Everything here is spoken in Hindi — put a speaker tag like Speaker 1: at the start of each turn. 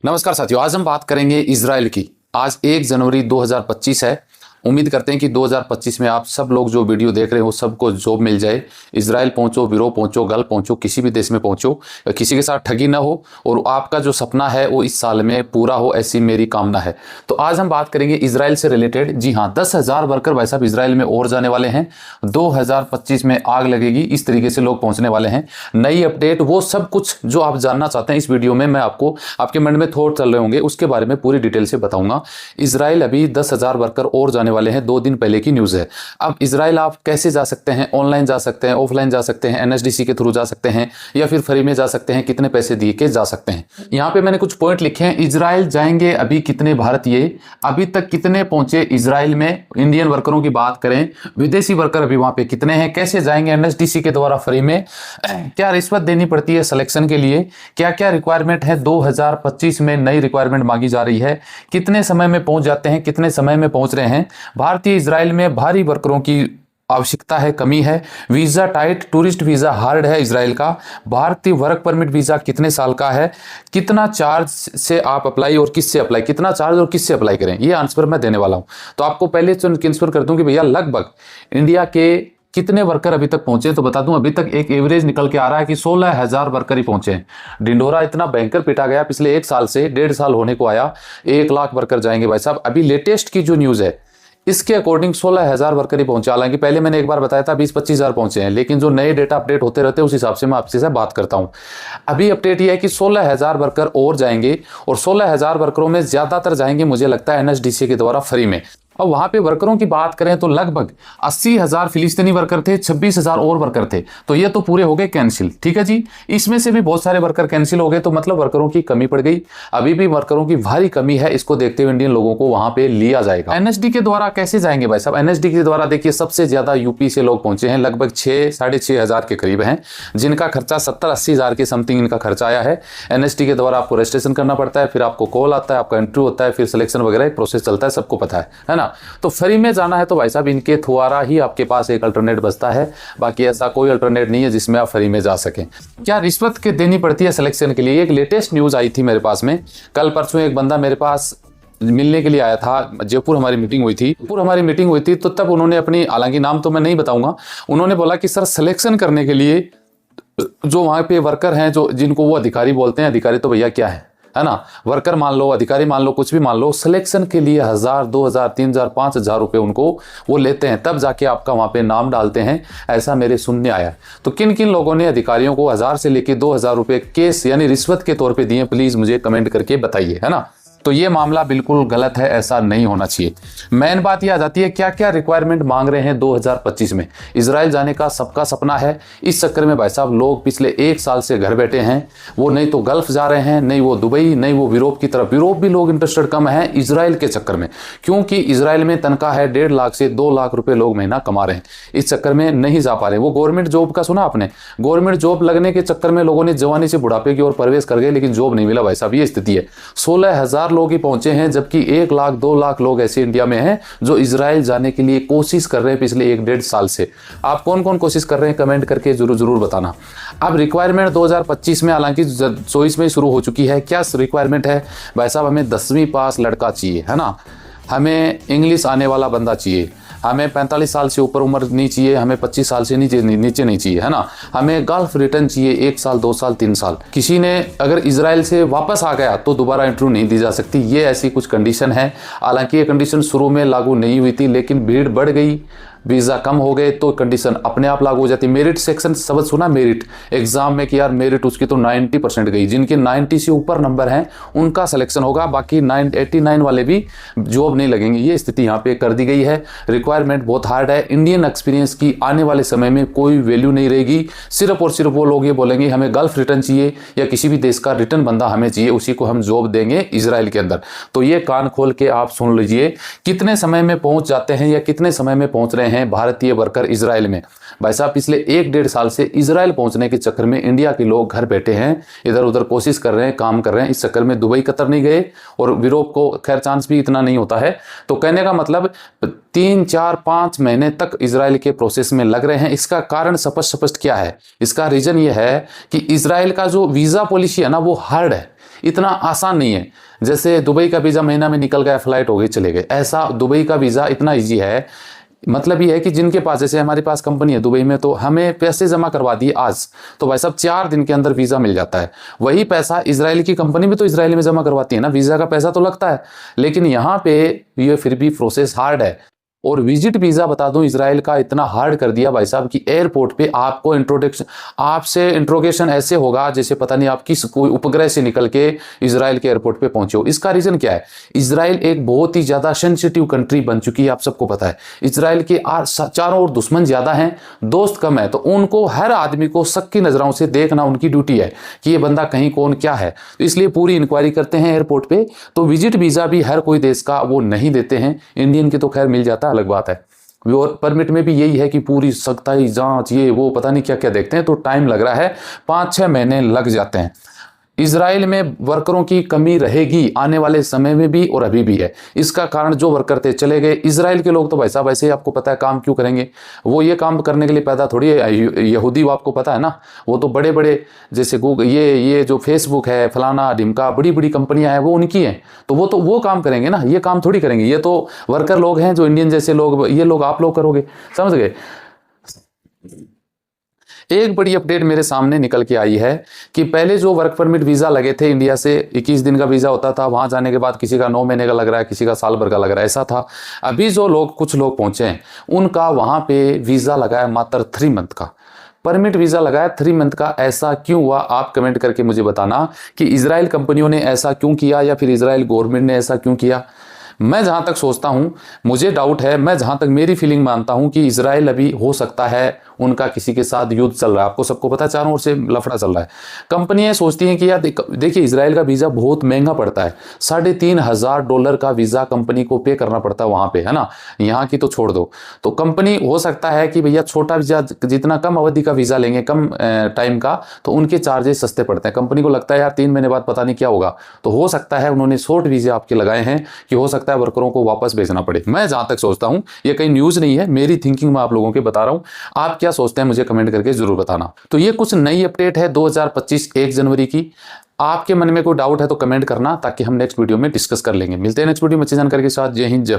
Speaker 1: नमस्कार साथियों, आज हम बात करेंगे इजराइल की। आज 1 जनवरी 2025 है। उम्मीद करते हैं कि 2025 में आप सब लोग जो वीडियो देख रहे हो सबको जॉब मिल जाए। इजराइल पहुंचो, यूरोप पहुंचो, गल्फ पहुंचो, किसी भी देश में पहुंचो, किसी के साथ ठगी ना हो और आपका जो सपना है वो इस साल में पूरा हो, ऐसी मेरी कामना है। तो आज हम बात करेंगे इजराइल से रिलेटेड। जी हाँ, 10,000 वर्कर भाई साहब इजराइल में और जाने वाले हैं। 2025 में आग लगेगी, इस तरीके से लोग पहुंचने वाले हैं। नई अपडेट, वो सब कुछ जो आप जानना चाहते हैं इस वीडियो में मैं आपको, आपके मन में थॉट चल रहे होंगे, उसके बारे में पूरी डिटेल से बताऊंगा। इजराइल अभी 10,000 वर्कर और जाने वाले हैं, 2 दिन पहले की न्यूज़ है। अब इजराइल आप कैसे जा सकते हैं? ऑनलाइन जा सकते हैं, ऑफलाइन जा सकते हैं, एनएसडीसी के थ्रू जा सकते हैं या फिर फ्री में जा सकते हैं, कितने पैसे दिए के जा सकते हैं। यहाँ पे मैंने कुछ पॉइंट लिखे हैं। इजराइल जाएंगे अभी कितने भारतीय, अभी तक कितने पहुंचे इजराइल में, इंडियन वर्करों की बात करें, विदेशी वर्कर अभी वहां पे कितने हैं, कैसे जाएंगे एनएसडीसी के द्वारा फ्री में, क्या रिश्वत देनी पड़ती है सिलेक्शन के लिए, क्या क्या रिक्वायरमेंट है, 2025 में नई रिक्वायरमेंट मांगी जा रही है, कितने समय में पहुंच जाते हैं, कितने समय में पहुंच रहे हैं। भारतीय इजराइल में भारी वर्करों की आवश्यकता है, कमी है। Visa tight, tourist visa hard है इजराइल का। भारतीय वर्क परमिट वीजा कितने साल का है, कितना चार्ज से आप अप्लाई और किससे अप्लाई, कितना चार्ज और किससे अप्लाई करें, ये आंसर मैं देने वाला हूं। तो आपको पहले कंसिडर कर दूं कि भैया लगभग इंडिया के कितने वर्कर अभी तक पहुंचे, तो बता दूं अभी तक एक एवरेज निकल के आ रहा है कि 16,000 वर्कर ही पहुंचे हैं। डिंडोरा इतना भयंकर पिटा गया पिछले 1 साल से, 1.5 साल होने को आया, 1 लाख वर्कर जाएंगे भाई साहब। अभी लेटेस्ट की जो न्यूज है इसके अकॉर्डिंग 16,000 वर्कर ही पहुंचे। हालांकि पहले मैंने एक बार बताया था 20-25 हज़ार पहुंचे हैं, लेकिन जो नए डेटा अपडेट होते रहते हैं उस हिसाब से मैं आपसे से बात करता हूं। अभी अपडेट ये है कि 16,000 वर्कर और जाएंगे और 16,000 वर्करों में ज्यादातर जाएंगे मुझे लगता है एनएसडीसी के द्वारा फ्री में। और वहां पे वर्करों की बात करें तो लगभग 80,000 फिलिस्तीनी वर्कर थे, 26,000 और वर्कर थे, तो ये तो पूरे हो गए कैंसिल। ठीक है जी, इसमें से भी बहुत सारे वर्कर कैंसिल हो गए, तो मतलब वर्करों की कमी पड़ गई। अभी भी वर्करों की भारी कमी है, इसको देखते हुए इंडियन लोगों को वहां पे लिया जाएगा। एनएसडी के द्वारा कैसे जाएंगे भाई साहब? एनएसडी के द्वारा देखिए सबसे ज्यादा यूपी से लोग पहुंचे हैं, लगभग 6-6,500 के करीब हैं, जिनका खर्चा 70-80 हज़ार के समथिंग इनका खर्चा आया है। एनएसडी के द्वारा आपको रजिस्ट्रेशन करना पड़ता है, फिर आपको कॉल आता है, आपका इंटरव्यू होता है, फिर सिलेक्शन वगैरह एक प्रोसेस चलता है, सबको पता है ना। तो फ्री में जाना है तो भाई साहब इनके द्वारा ही आपके पास एक अल्टरनेट बचता है, बाकी ऐसा कोई अल्टरनेट नहीं है जिसमें आप फ्री में जा सकें। क्या रिश्वत के देनी पड़ती है सिलेक्शन के लिए? एक लेटेस्ट न्यूज आई थी मेरे पास में, कल परसों एक बंदा मेरे पास मिलने के लिए आया था। जयपुर हमारी मीटिंग हुई थी, तो तब उन्होंने अपनी, हालांकि नाम तो मैं नहीं बताऊंगा, उन्होंने बोला कि सर सिलेक्शन करने के लिए जो वहां पे वर्कर हैं, जो जिनको वो अधिकारी बोलते हैं, अधिकारी तो भैया क्या है ना, वर्कर मान लो, अधिकारी मान लो, कुछ भी मान लो, सिलेक्शन के लिए 1,000, 2,000, 3,000, 5,000 रुपए उनको वो लेते हैं, तब जाके आपका वहां पे नाम डालते हैं, ऐसा मेरे सुनने आया। तो किन किन लोगों ने अधिकारियों को 1,000 से लेकर 2,000 रुपए केस यानी रिश्वत के तौर पे दिए, प्लीज मुझे कमेंट करके बताइए, है ना। तो ये मामला बिल्कुल गलत है, ऐसा नहीं होना चाहिए। मेन बात यह आ जाती है क्या क्या रिक्वायरमेंट मांग रहे हैं 2025 में। इजराइल जाने का सबका सपना है, इस चक्कर में भाई साहब लोग पिछले 1 साल से घर बैठे हैं। वो नहीं तो गल्फ जा रहे हैं, नहीं वो दुबई, नहीं वो यूरोप की तरफ। यूरोप भी लोग इंटरेस्टेड कम है इजराइल के चक्कर में, क्योंकि इजराइल में तनख्वाह है 1.5 लाख से 2 लाख रुपए लोग महीना कमा रहे हैं, इस चक्कर में नहीं जा पा रहे। वो गवर्नमेंट जॉब का सुना आपने, गवर्नमेंट जॉब लगने के चक्कर में लोगों ने जवानी से बुढ़ापे की ओर प्रवेश कर गए, लेकिन जॉब नहीं मिला भाई साहब, ये स्थिति है। 16,000 लोग ही पहुंचे हैं, जबकि 1 लाख 2 लाख लोग ऐसे इंडिया में हैं जो इजराइल जाने के लिए कोशिश कर रहे हैं पिछले 1-1.5 साल से। आप कौन कौन कोशिश कर रहे हैं कमेंट करके जरूर बताना। अब रिक्वायरमेंट 2025 में, हालांकि 24 में शुरू हो चुकी है। क्या रिक्वायरमेंट है भाई साहब? हमें 10वीं पास लड़का चाहिए, है ना, हमें इंग्लिश आने वाला बंदा चाहिए, हमें 45 साल से ऊपर उम्र नहीं चाहिए, हमें 25 साल से नीचे नहीं चाहिए, है ना, हमें गल्फ रिटर्न चाहिए 1 साल 2 साल 3 साल। किसी ने अगर इजराइल से वापस आ गया तो दोबारा इंटरव्यू नहीं दी जा सकती, ये ऐसी कुछ कंडीशन है। हालांकि ये कंडीशन शुरू में लागू नहीं हुई थी, लेकिन भीड़ बढ़ गई, वीज़ा कम हो गए तो कंडीशन अपने आप लागू हो जाती। मेरिट सेक्शन शब्द सुना, मेरिट एग्जाम में कि यार मेरिट उसकी तो 90% गई, जिनके 90 से ऊपर नंबर हैं उनका सिलेक्शन होगा, बाकी 89 वाले भी जॉब नहीं लगेंगे। ये स्थिति यहाँ पे कर दी गई है। रिक्वायरमेंट बहुत हार्ड है। इंडियन एक्सपीरियंस की आने वाले समय में कोई वैल्यू नहीं रहेगी। सिर्फ और सिर्फ वो लोग ये बोलेंगे हमें गल्फ रिटर्न चाहिए या किसी भी देश का रिटर्न बंदा हमें चाहिए, उसी को हम जॉब देंगे इजराइल के अंदर। तो ये कान खोल के आप सुन लीजिए, कितने समय में पहुंच जाते हैं या कितने समय में पहुंच रहे हैं भारतीय वर्कर इजराइल में। भाई साहब पिछले 1-1.5 साल से इजराइल पहुंचने के चक्कर में इंडिया के लोग घर बैठे हैं, इधर उधर कोशिश कर रहे हैं, काम कर रहे हैं, इस चक्कर में दुबई कतर नहीं गए और यूरोप को खैर चांस भी इतना नहीं होता है। तो कहने का मतलब 3-4-5 महीने तक इजराइल के प्रोसेस में लग रहे हैं। इसका कारण स्पष्ट क्या है? इसका रीजन ये है कि इजराइल का जो वीजा पॉलिसी है ना वो हार्ड है। इतना आसान नहीं है। जैसे दुबई का वीज़ा महीना में निकल गया, फ्लाइट हो गई, चले गए, ऐसा दुबई का वीज़ा इतना ईजी है। मतलब ये है कि जिनके पास, जैसे हमारे पास कंपनी है दुबई में, तो हमें पैसे जमा करवा दिए आज, तो भाई साहब 4 दिन के अंदर वीज़ा मिल जाता है। वही पैसा इजराइल की कंपनी भी तो इजराइल में जमा करवाती है ना, वीज़ा का पैसा तो लगता है, लेकिन यहाँ पे ये फिर भी प्रोसेस हार्ड है। और विजिट वीज़ा बता दूं, इजराइल का इतना हार्ड कर दिया भाई साहब कि एयरपोर्ट पे आपको आपसे इंट्रोगेशन ऐसे होगा जैसे पता नहीं आप किस कोई उपग्रह से निकल के इजराइल के एयरपोर्ट पे पहुंचे हो। इसका रीजन क्या है? इजराइल एक बहुत ही ज्यादा सेंसिटिव कंट्री बन चुकी है, आप सबको पता है। इजराइल के चारों ओर दुश्मन ज्यादा हैं, दोस्त कम है, तो उनको हर आदमी को शक की नजरों से देखना उनकी ड्यूटी है कि ये बंदा कहीं कौन क्या है, तो इसलिए पूरी इंक्वायरी करते हैं एयरपोर्ट पे। तो विजिट वीज़ा भी हर कोई देश का वो नहीं देते हैं, इंडियन की तो खैर मिल जाता है, अलग बात है। और परमिट में भी यही है कि पूरी सख्ताई जांच ये वो पता नहीं क्या क्या देखते हैं, तो टाइम लग रहा है, 5-6 महीने लग जाते हैं। इजराइल में वर्करों की कमी रहेगी आने वाले समय में भी, और अभी भी है। इसका कारण जो वर्कर थे चले गए। इजराइल के लोग तो भाई साहब ऐसे ही, आपको पता है काम क्यों करेंगे, वो ये काम करने के लिए पैदा थोड़ी है। यहूदी वो आपको पता है ना, वो तो बड़े बड़े जैसे गूगल, ये जो फेसबुक है, फलाना ढिमका, बड़ी बड़ी कंपनियां हैं, वो उनकी हैं, तो वो काम करेंगे ना, ये काम थोड़ी करेंगे। ये तो वर्कर लोग हैं जो इंडियन जैसे लोग, ये लोग आप लोग करोगे, समझ गए। एक बड़ी अपडेट मेरे सामने निकल के आई है कि पहले जो वर्क परमिट वीज़ा लगे थे इंडिया से, 21 दिन का वीज़ा होता था, वहाँ जाने के बाद किसी का 9 महीने का लग रहा है, किसी का साल भर का लग रहा है, ऐसा था। अभी जो लोग, कुछ लोग पहुँचे हैं, उनका वहाँ पे वीज़ा लगा है मात्र 3 मंथ का, परमिट वीज़ा लगा है 3 मंथ का। ऐसा क्यों हुआ, आप कमेंट करके मुझे बताना कि इजराइल कंपनियों ने ऐसा क्यों किया, या फिर इजराइल गवर्नमेंट ने ऐसा क्यों किया। मैं जहाँ तक सोचता हूँ, मुझे डाउट है, मैं जहाँ तक मेरी फीलिंग मानता हूँ कि इजराइल अभी हो सकता है उनका किसी के साथ युद्ध चल रहा है। आपको सबको पता है, चारों ओर से लफड़ा चल रहा है। कंपनियां सोचती हैं कि यार देखिए, इजराइल का वीज़ा बहुत महंगा पड़ता है, $3,500 का वीज़ा कंपनी को पे करना पड़ता है वहाँ पे, है ना, यहाँ की तो छोड़ दो। तो कंपनी हो सकता है कि भैया छोटा वीज़ा, जितना कम अवधि का वीज़ा लेंगे, कम टाइम का, तो उनके चार्जेस सस्ते पड़ते हैं। कंपनी को लगता है यार 3 महीने बाद पता नहीं क्या होगा, तो हो सकता है उन्होंने शॉर्ट वीज़ा आपके लगाए हैं कि हो सकता है वर्करों को वापस भेजना पड़े। मैं जहाँ तक सोचता हूँ, ये कहीं न्यूज़ नहीं है, मेरी थिंकिंग मैं आप लोगों के बता रहा हूँ। आप क्या सोचते हैं मुझे कमेंट करके जरूर बताना। तो ये कुछ नई अपडेट है 2025 1 जनवरी की। आपके मन में कोई डाउट है तो कमेंट करना, ताकि हम नेक्स्ट वीडियो में डिस्कस कर लेंगे। मिलते हैं नेक्स्ट वीडियो में अच्छी जानकारी के साथ। जय हिंद, जय भारत।